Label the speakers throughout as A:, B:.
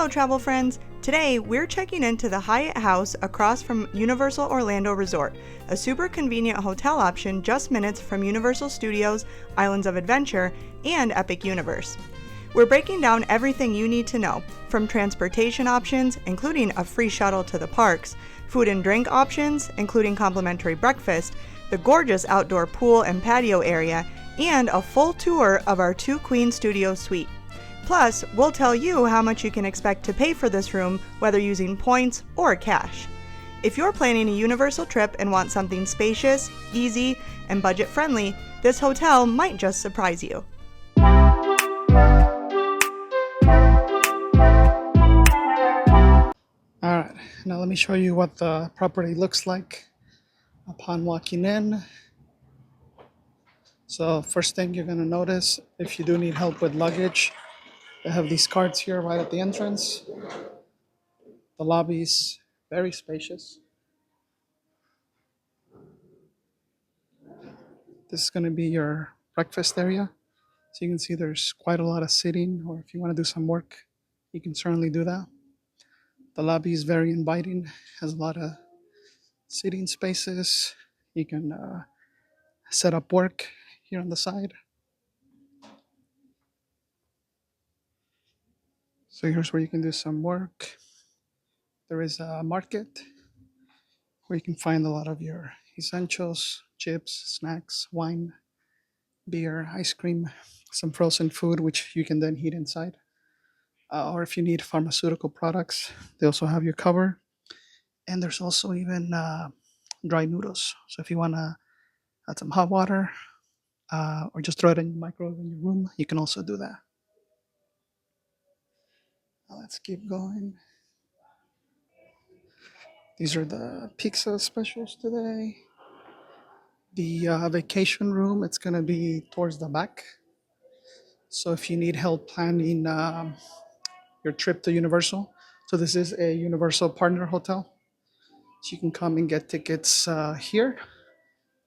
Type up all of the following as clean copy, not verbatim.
A: Hello travel friends! Today we're checking into the Hyatt House across from Universal Orlando Resort, a super convenient hotel option just minutes from Universal Studios, Islands of Adventure, and Epic Universe. We're breaking down everything you need to know, from transportation options, including a free shuttle to the parks, food and drink options, including complimentary breakfast, the gorgeous outdoor pool and patio area, and a full tour of our 2-queen studio suite. Plus, we'll tell you how much you can expect to pay for this room, whether using points or cash. If you're planning a Universal trip and want something spacious, easy, and budget-friendly, this hotel might just surprise you.
B: Alright, now let me show you what the property looks like upon walking in. So first thing you're going to notice, if you do need help with luggage, they have these carts here right at the entrance. The lobby is very spacious. This is going to be your breakfast area. So you can see there's quite a lot of sitting, or if you want to do some work, you can certainly do that. The lobby is very inviting, has a lot of seating spaces. You can set up work here on the side. So here's where you can do some work. There is a market where you can find a lot of your essentials, chips, snacks, wine, beer, ice cream, some frozen food, which you can then heat inside. Or if you need pharmaceutical products, they also have your cover. And there's also even dry noodles. So if you want to add some hot water or just throw it in the microwave in your room, you can also do that. Now let's keep going. These are the pizza specials today. The vacation room, it's going to be towards the back. So if you need help planning your trip to Universal, so this is a Universal partner hotel. So you can come and get tickets here.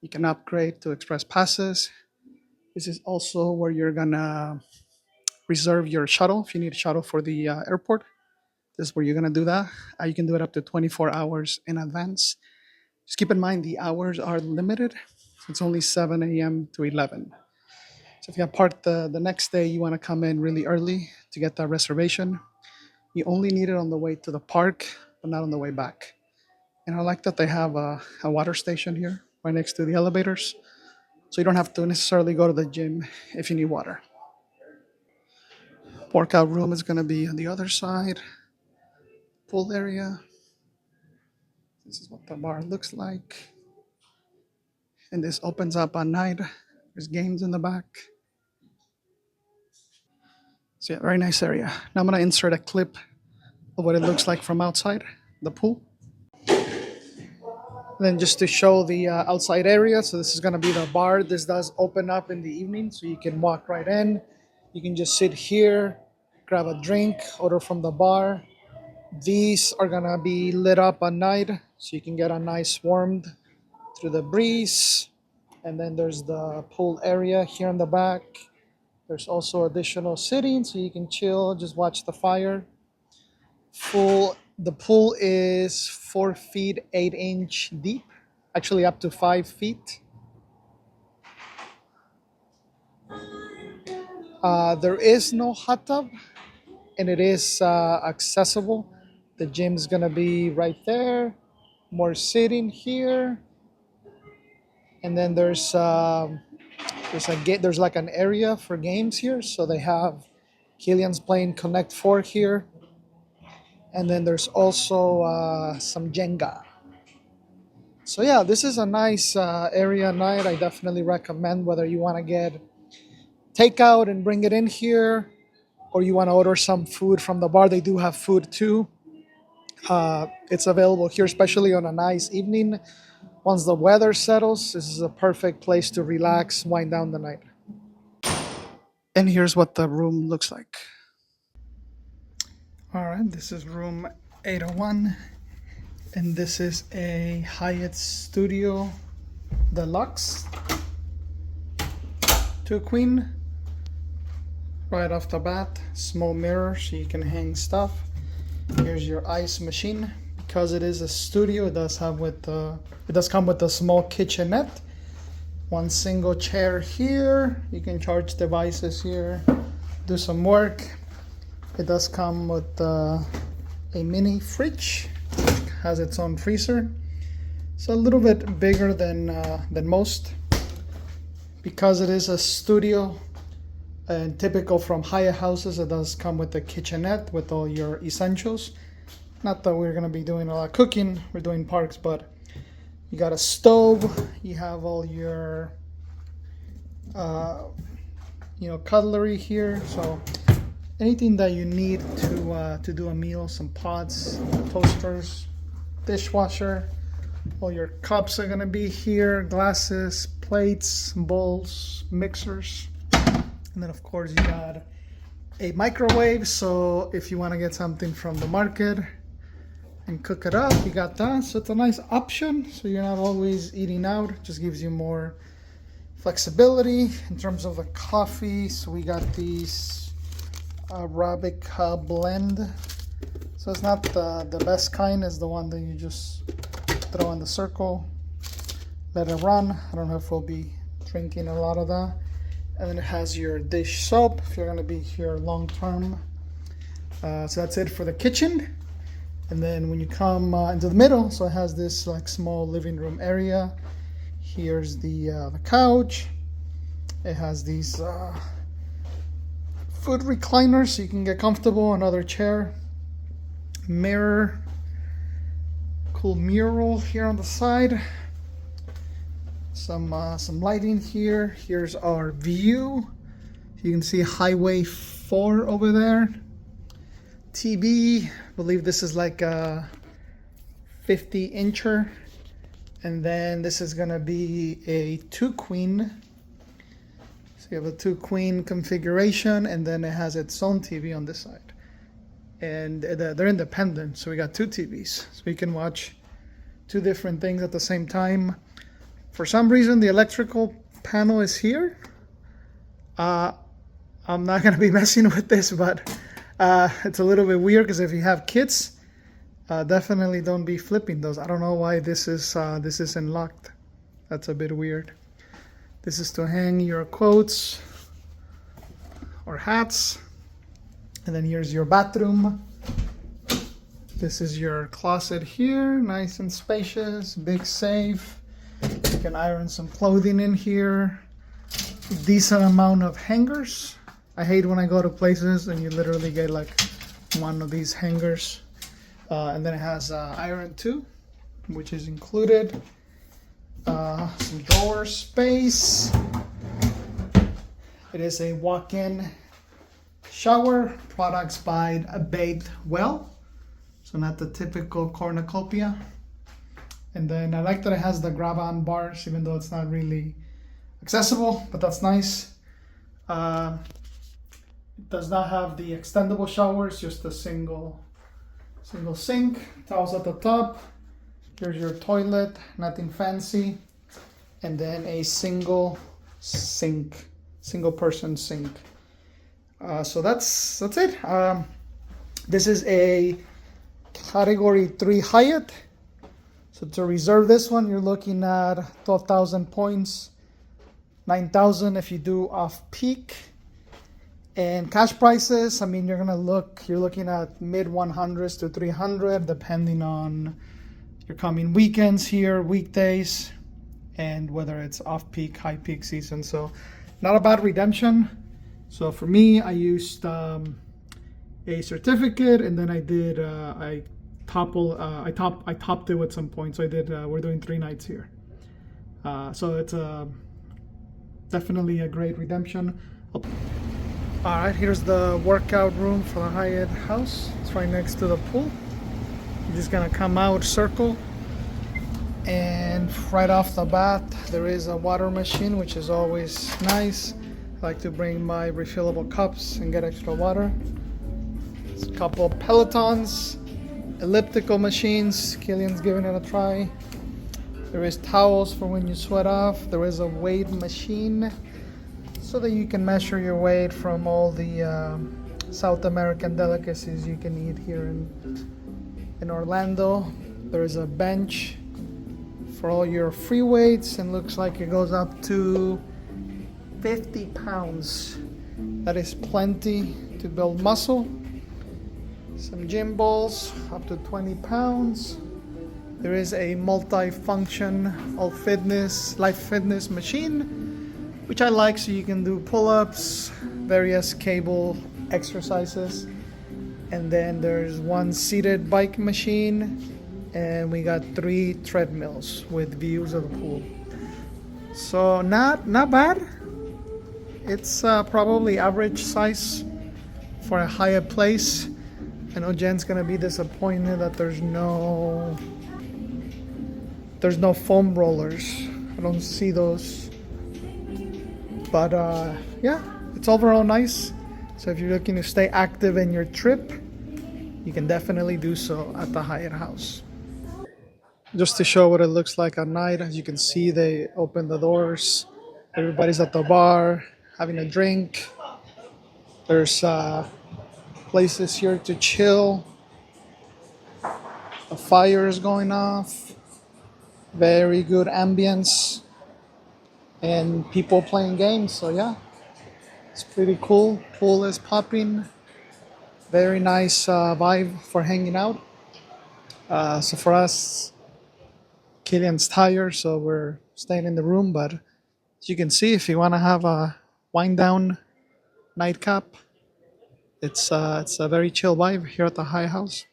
B: You can upgrade to express passes. This is also where you're going to reserve your shuttle. If you need a shuttle for the airport, this is where you're going to do that. You can do it up to 24 hours in advance. Just keep in mind the hours are limited. It's only 7 a.m. to 11. So if you have parked the next day, you want to come in really early to get that reservation. You only need it on the way to the park, but not on the way back. And I like that they have a water station here right next to the elevators. So you don't have to necessarily go to the gym if you need water. Workout room is going to be on the other side. Pool area. This is what the bar looks like. And this opens up at night. There's games in the back. So yeah, very nice area. Now I'm going to insert a clip of what it looks like from outside the pool. Then just to show the outside area, so this is going to be the bar. This does open up in the evening, so you can walk right in. You can just sit here, grab a drink, order from the bar. These are going to be lit up at night, so you can get a nice warmed through the breeze. And then there's the pool area here in the back. There's also additional sitting, so you can chill, just watch the fire. The pool is 4 feet 8 inch deep, actually up to 5 feet. There is no hot tub, and it is accessible. The gym's gonna be right there. More sitting here, and then there's like an area for games here. So they have Killian's playing Connect 4 here. And then there's also some Jenga. So yeah, this is a nice area night. I definitely recommend, whether you want to get takeout and bring it in here, or you want to order some food from the bar. They do have food too. It's available here, especially on a nice evening. Once the weather settles, this is a perfect place to relax, wind down the night. And here's what the room looks like. All right, this is room 801, and this is a Hyatt Studio Deluxe 2-queen. Right off the bat, small mirror so you can hang stuff. Here's your ice machine. Because it is a studio, it does come with a small kitchenette. One single chair here. You can charge devices here, do some work. It does come with a mini fridge, which has its own freezer. It's a little bit bigger than most. Because it is a studio and typical from Hyatt houses, it does come with a kitchenette with all your essentials. Not that we're gonna be doing a lot of cooking, we're doing parks, but you got a stove, you have all your cutlery here, so anything that you need to do a meal, some pots, toasters, dishwasher, all your cups are gonna be here, glasses, plates, bowls, mixers, and then of course you got a microwave, so if you want to get something from the market and cook it up, you got that. So it's a nice option, so you're not always eating out. It just gives you more flexibility in terms of the coffee. So we got these Arabica blend. So it's not the best kind, it's the one that you just throw in the circle, let it run. I don't know if we'll be drinking a lot of that. And then it has your dish soap if you're going to be here long term. So that's it for the kitchen. And then when you come into the middle, so it has this like small living room area. Here's the couch. It has these food recliners so you can get comfortable. Another chair, mirror, cool mural here on the side. Some lighting here. Here's our view. You can see Highway 4 over there. TV, I believe this is like a 50-incher. And then this is gonna be a 2-queen. So you have a 2-queen configuration, and then it has its own TV on this side. And they're independent, so we got 2 TVs. So you can watch 2 different things at the same time. For some reason, the electrical panel is here. I'm not gonna be messing with this, but it's a little bit weird because if you have kids, definitely don't be flipping those. I don't know why this isn't locked. That's a bit weird. This is to hang your coats or hats. And then here's your bathroom. This is your closet here, nice and spacious, big safe. You can iron some clothing in here. Decent amount of hangers. I hate when I go to places and you literally get like one of these hangers. And then it has iron too, which is included. Some drawer space. It is a walk-in shower. Products by Bathe Well. So not the typical cornucopia. And then I like that it has the grab-on bars, even though it's not really accessible, but that's nice. It does not have the extendable showers, just a single sink, towels at the top. Here's your toilet, nothing fancy. And then a single person sink. So that's it. This is a Category 3 Hyatt. So to reserve this one, you're looking at 12,000 points, 9,000 if you do off-peak. And cash prices, I mean, you're looking at mid-100s to 300, depending on your coming weekends here, weekdays, and whether it's off-peak, high-peak season. So not a bad redemption. So for me, I used a certificate, and then I did, I topped it with some points. So I did, we're doing 3 nights here. So it's definitely a great redemption. All right, here's the workout room for the Hyatt House. It's right next to the pool. You're just gonna come out, circle, and right off the bat, there is a water machine, which is always nice. I like to bring my refillable cups and get extra water. There's a couple of Pelotons, elliptical machines. Killian's giving it a try. There is towels for when you sweat off. There is a weight machine so that you can measure your weight from all the South American delicacies you can eat here in Orlando. There's a bench for all your free weights, and looks like it goes up to 50 pounds. That is plenty to build muscle. Some gym balls up to 20 pounds. There is a multi-function all fitness, life fitness machine, which I like, so you can do pull-ups, various cable exercises. And then there's one seated bike machine, and we got 3 treadmills with views of the pool. So not bad. It's probably average size for a Hyatt place. I know Jen's gonna be disappointed that there's no foam rollers. I don't see those. But yeah, it's overall nice. So if you're looking to stay active in your trip, you can definitely do so at the Hyatt House. Just to show what it looks like at night, as you can see, they open the doors. Everybody's at the bar having a drink. There's places here to chill. A fire is going off. Very good ambience. And people playing games. So yeah, it's pretty cool. Pool is popping. Very nice vibe for hanging out. So for us, Killian's tired, so we're staying in the room. But as you can see, if you want to have a wind down nightcap, it's a very chill vibe here at the Hyatt House.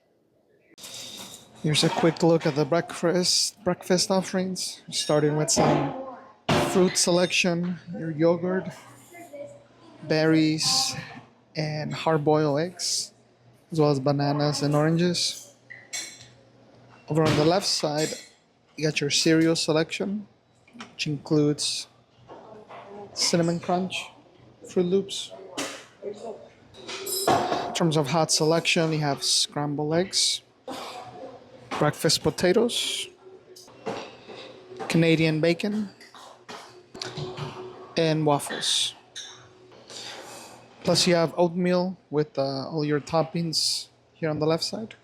B: Here's a quick look at the breakfast offerings, starting with some fruit selection, your yogurt, berries, and hard-boiled eggs, as well as bananas and oranges. Over on the left side, you got your cereal selection, which includes Cinnamon Crunch, Fruit Loops. In terms of hot selection, you have scrambled eggs, breakfast potatoes, Canadian bacon, and waffles. Plus you have oatmeal with all your toppings here on the left side.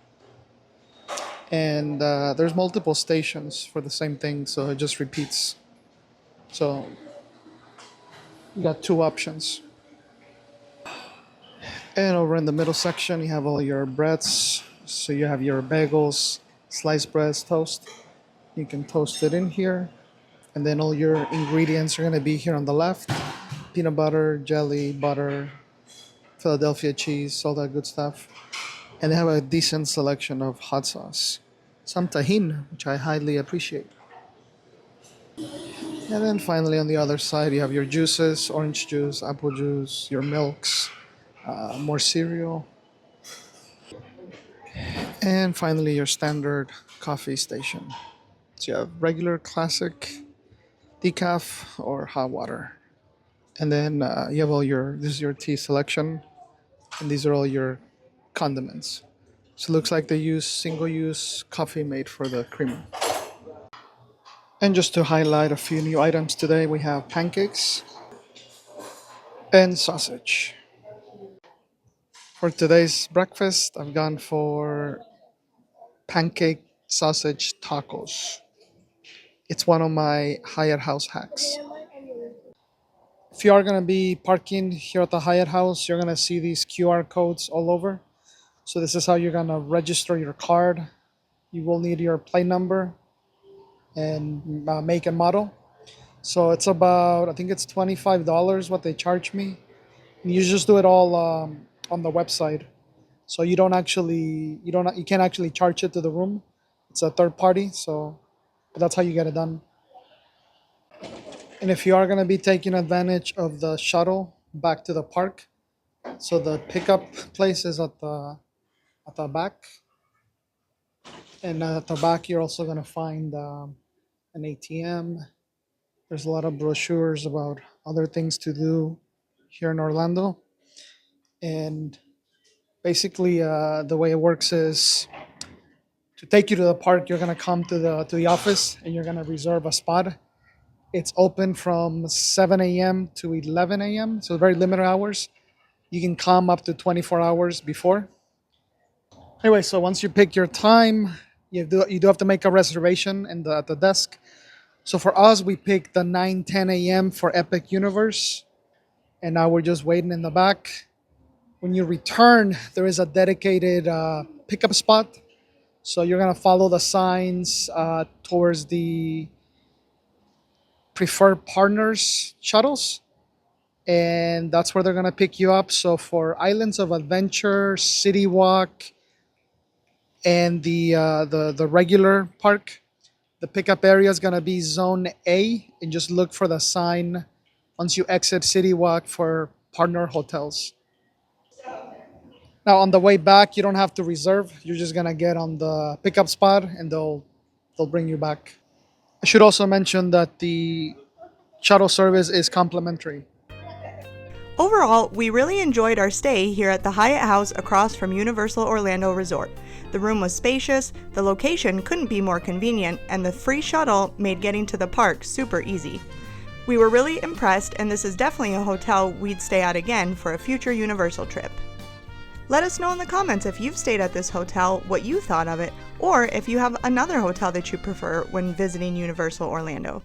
B: And there's multiple stations for the same thing, so it just repeats. So you got 2 options. And over in the middle section, you have all your breads. So you have your bagels, sliced breads, toast. You can toast it in here. And then all your ingredients are going to be here on the left. Peanut butter, jelly, butter, Philadelphia cheese, all that good stuff. And they have a decent selection of hot sauce. Some tahini, which I highly appreciate. And then finally on the other side, you have your juices, orange juice, apple juice, your milks, more cereal. And finally your standard coffee station. So you have regular, classic, decaf, or hot water. And then you have this is your tea selection. And these are all your condiments. So it looks like they use single-use coffee made for the creamer. And just to highlight a few new items today, we have pancakes and sausage. For today's breakfast, I've gone for pancake sausage tacos. It's one of my Hyatt House hacks. If you are going to be parking here at the Hyatt House, you're going to see these QR codes all over. So this is how you're going to register your card. You will need your plate number and make and model. So it's about, I think it's $25 what they charge me. And you just do it all on the website. So you can't actually charge it to the room. It's a third party, so that's how you get it done. And if you are going to be taking advantage of the shuttle back to the park, so the pickup place is at the back. And at the back, you're also going to find an ATM. There's a lot of brochures about other things to do here in Orlando. And basically, the way it works is to take you to the park, you're going to come to the office and you're going to reserve a spot. It's open from 7 a.m. to 11 a.m., so very limited hours. You can come up to 24 hours before. Anyway, so once you pick your time, you do have to make a reservation at the desk. So for us, we picked the 9:10 a.m. for Epic Universe, and now we're just waiting in the back. When you return, there is a dedicated pickup spot. So you're gonna follow the signs towards the preferred partners shuttles, and that's where they're gonna pick you up. So for Islands of Adventure, City Walk, and the regular park, the pickup area is gonna be Zone A, and just look for the sign once you exit City Walk for partner hotels. Now on the way back, you don't have to reserve. You're just gonna get on the pickup spot, and they'll bring you back. I should also mention that the shuttle service is complimentary.
A: Overall, we really enjoyed our stay here at the Hyatt House across from Universal Orlando Resort. The room was spacious, the location couldn't be more convenient, and the free shuttle made getting to the park super easy. We were really impressed, and this is definitely a hotel we'd stay at again for a future Universal trip. Let us know in the comments if you've stayed at this hotel, what you thought of it, or if you have another hotel that you prefer when visiting Universal Orlando.